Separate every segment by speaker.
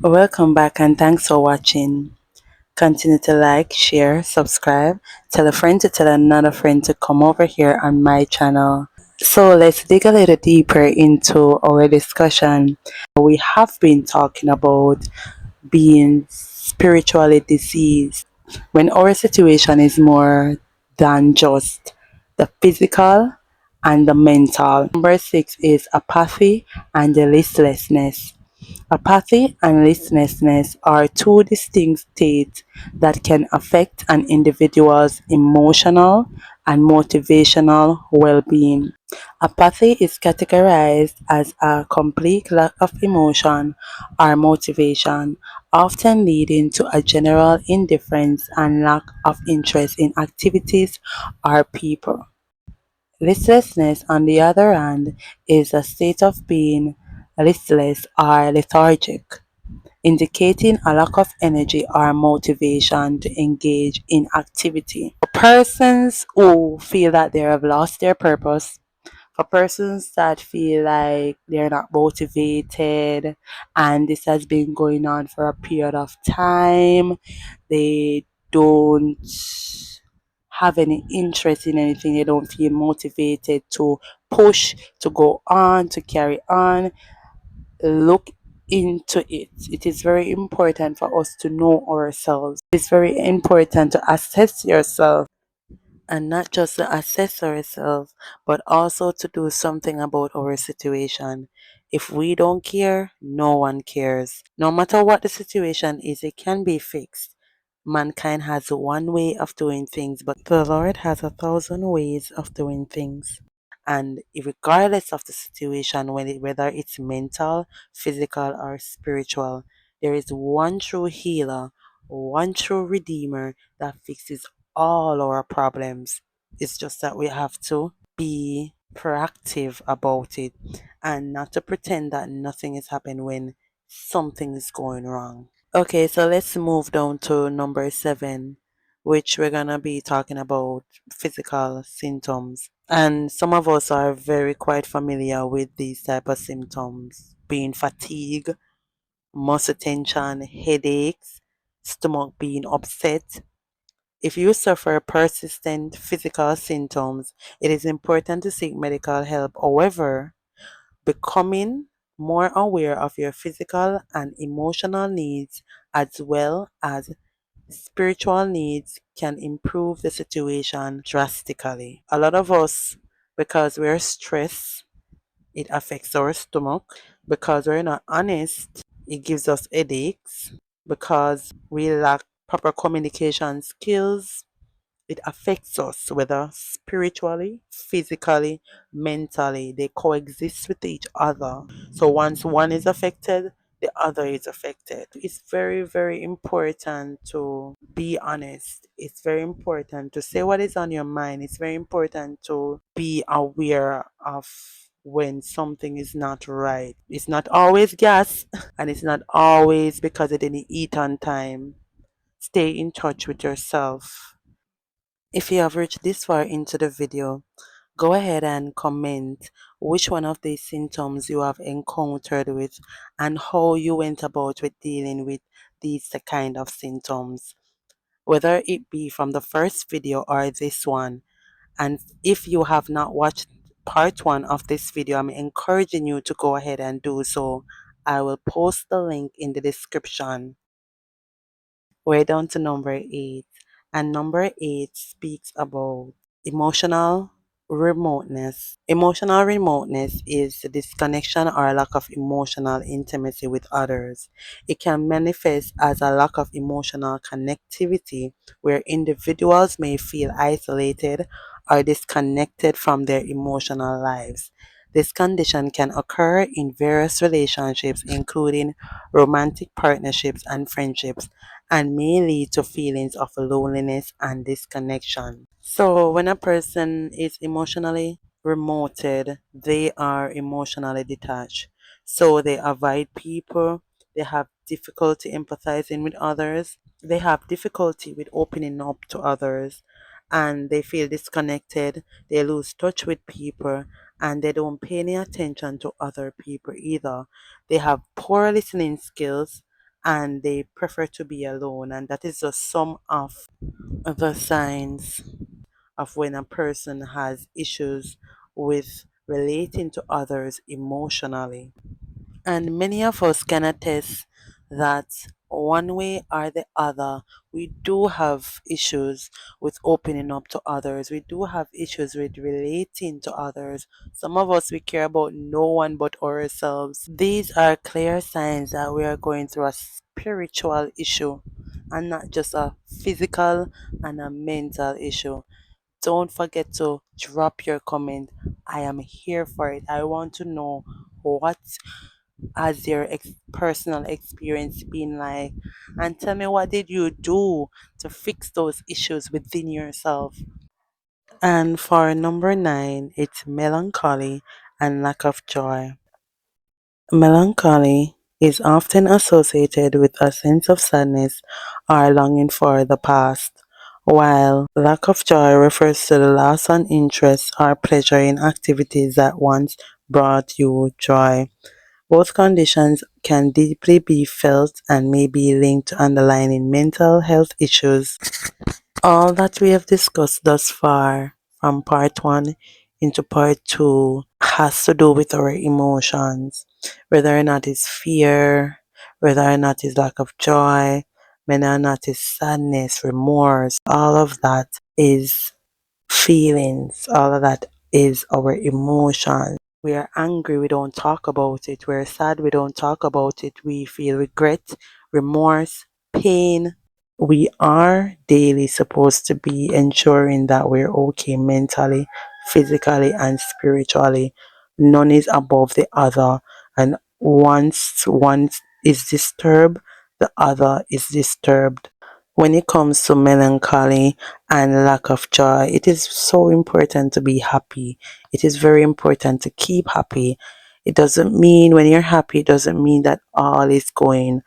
Speaker 1: Welcome back and thanks for watching. Continue to like, share, subscribe, tell a friend to tell another friend to come over here on my channel. So let's dig a little deeper into our discussion. We have been talking about being spiritually diseased when our situation is more than just the physical and the mental. Number 6 is apathy and the listlessness. Apathy and listlessness are two distinct states that can affect an individual's emotional and motivational well being. Apathy is categorized as a complete lack of emotion or motivation, often leading to a general indifference and lack of interest in activities or people. Listlessness, on the other hand, is a state of being listless or lethargic, indicating a lack of energy or motivation to engage in activity. For persons who feel that they have lost their purpose, for persons that feel like they're not motivated and this has been going on for a period of time, they don't have any interest in anything, they don't feel motivated to push, to go on, to carry on, look into it. It is very important for us to know ourselves. It's very important to assess yourself and not just to assess ourselves, but also to do something about our situation. If we don't care, no one cares. No matter what the situation is, it can be fixed. Mankind has one way of doing things, but the Lord has 1,000 ways of doing things. And regardless of the situation, whether it's mental, physical, or spiritual, there is one true healer, one true redeemer that fixes all our problems. It's just that we have to be proactive about it and not to pretend that nothing is happening when something is going wrong. Okay, so let's move down to number 7, which we're gonna be talking about physical symptoms. And some of us are very quite familiar with these type of symptoms, being fatigue, muscle tension, headaches, stomach being upset. If you suffer persistent physical symptoms, it is important to seek medical help. However, becoming more aware of your physical and emotional needs as well as spiritual needs can improve the situation drastically. A lot of us, because we're stressed, it affects our stomach. Because we're not honest, it gives us headaches. Because we lack proper communication skills, it affects us, whether spiritually, physically, mentally. They coexist with each other. So once one is affected, the other is affected. It's very, very important to be honest. It's very important to say what is on your mind. It's very important to be aware of when something is not right. It's not always gas, and it's not always because it didn't eat on time. Stay in touch with yourself. If you have reached this far into the video, go ahead and comment which one of these symptoms you have encountered with and how you went about with dealing with these kind of symptoms, whether it be from the first video or this one. And if you have not watched part 1 of this video, I'm encouraging you to go ahead and do so. I will post the link in the description. We're down to number 8, and number 8 speaks about emotional remoteness. Emotional remoteness is the disconnection or lack of emotional intimacy with others. It can manifest as a lack of emotional connectivity where individuals may feel isolated or disconnected from their emotional lives. This condition can occur in various relationships, including romantic partnerships and friendships, and may lead to feelings of loneliness and disconnection. So, when a person is emotionally remoted, they are emotionally detached. So, they avoid people, they have difficulty empathizing with others, they have difficulty with opening up to others, and they feel disconnected, they lose touch with people, and they don't pay any attention to other people either. They have poor listening skills and they prefer to be alone. And that is just some of the signs of when a person has issues with relating to others emotionally. And many of us can attest that one way or the other, we do have issues with opening up to others. We do have issues with relating to others. Some of us, we care about no one but ourselves. These are clear signs that we are going through a spiritual issue and not just a physical and a mental issue. Don't forget to drop your comment. I am here for it. I want to know what has your personal experience been like, and tell me what did you do to fix those issues within yourself. And for number 9, it's melancholy and lack of joy. Melancholy is often associated with a sense of sadness or longing for the past, while lack of joy refers to the loss of interest or pleasure in activities that once brought you joy. Both conditions can deeply be felt and may be linked to underlying mental health issues. All that we have discussed thus far, from part 1 into part 2, has to do with our emotions, whether or not it's fear, whether or not it's lack of joy, whether or not it's sadness, remorse. All of that is feelings, all of that is our emotions. We are angry, we don't talk about it. We're sad, we don't talk about it. We feel regret, remorse, pain. We are daily supposed to be ensuring that we're okay mentally, physically, and spiritually. None is above the other. And once one is disturbed, the other is disturbed. When it comes to melancholy and lack of joy, it is so important to be happy. It is very important to keep happy. It doesn't mean when you're happy, it doesn't mean that all is going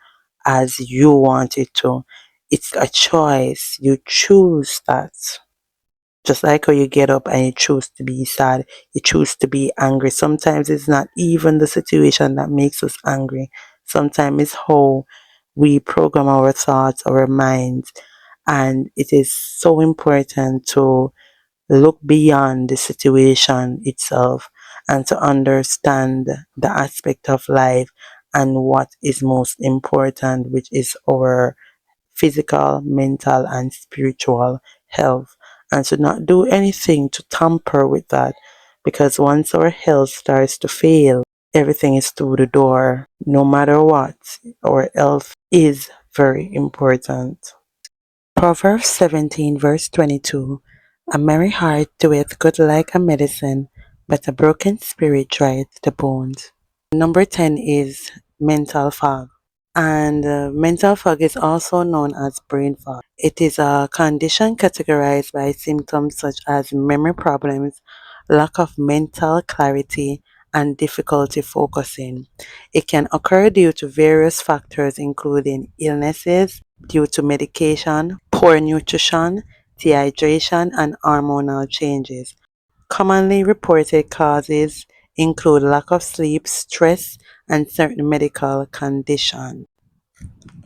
Speaker 1: as you want it to. It's a choice. You choose that. Just like how you get up and you choose to be sad, you choose to be angry. Sometimes it's not even the situation that makes us angry. Sometimes it's how we program our thoughts, our minds. And it is so important to look beyond the situation itself and to understand the aspect of life and what is most important, which is our physical, mental, and spiritual health, and to not do anything to tamper with that, because once our health starts to fail, everything is through the door. No matter what, our health is very important. Proverbs 17, verse 22. A merry heart doeth good like a medicine, but a broken spirit drieth the bones. Number 10 is mental fog. And mental fog is also known as brain fog. It is a condition categorized by symptoms such as memory problems, lack of mental clarity, and difficulty focusing. It can occur due to various factors, including illnesses, due to medication, poor nutrition, dehydration, and hormonal changes. Commonly reported causes include lack of sleep, stress, and certain medical conditions.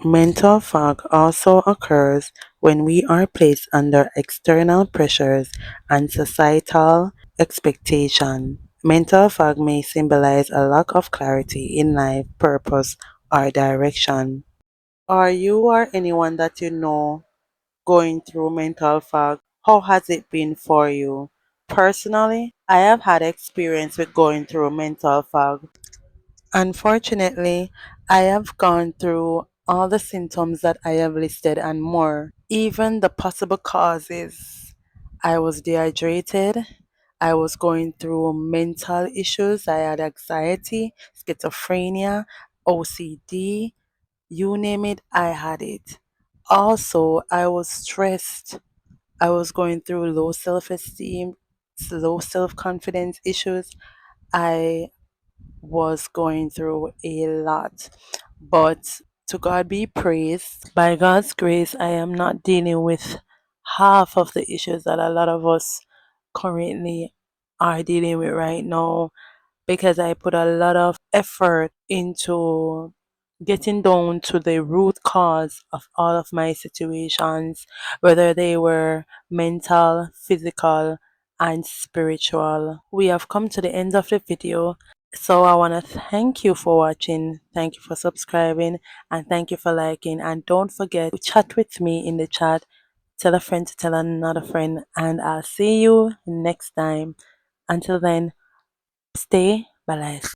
Speaker 1: Mental fog also occurs when we are placed under external pressures and societal expectation. Mental fog may symbolize a lack of clarity in life, purpose, or direction. Are you or anyone that you know going through mental fog? How has it been for you? Personally, I have had experience with going through mental fog. Unfortunately, I have gone through all the symptoms that I have listed and more, even the possible causes. I was dehydrated. I was going through mental issues. I had anxiety, schizophrenia, OCD, you name it, I had it. Also, I was stressed. I was going through low self esteem, low self confidence issues. I was going through a lot. But to God be praised. By God's grace, I am not dealing with half of the issues that a lot of us currently are dealing with right now, because I put a lot of effort into getting down to the root cause of all of my situations, whether they were mental, physical, and spiritual. We have come to the end of the video. So I want to thank you for watching, thank you for subscribing, and thank you for liking. And don't forget to chat with me in the chat. Tell a friend to tell another friend, and I'll see you next time. Until then, stay balanced.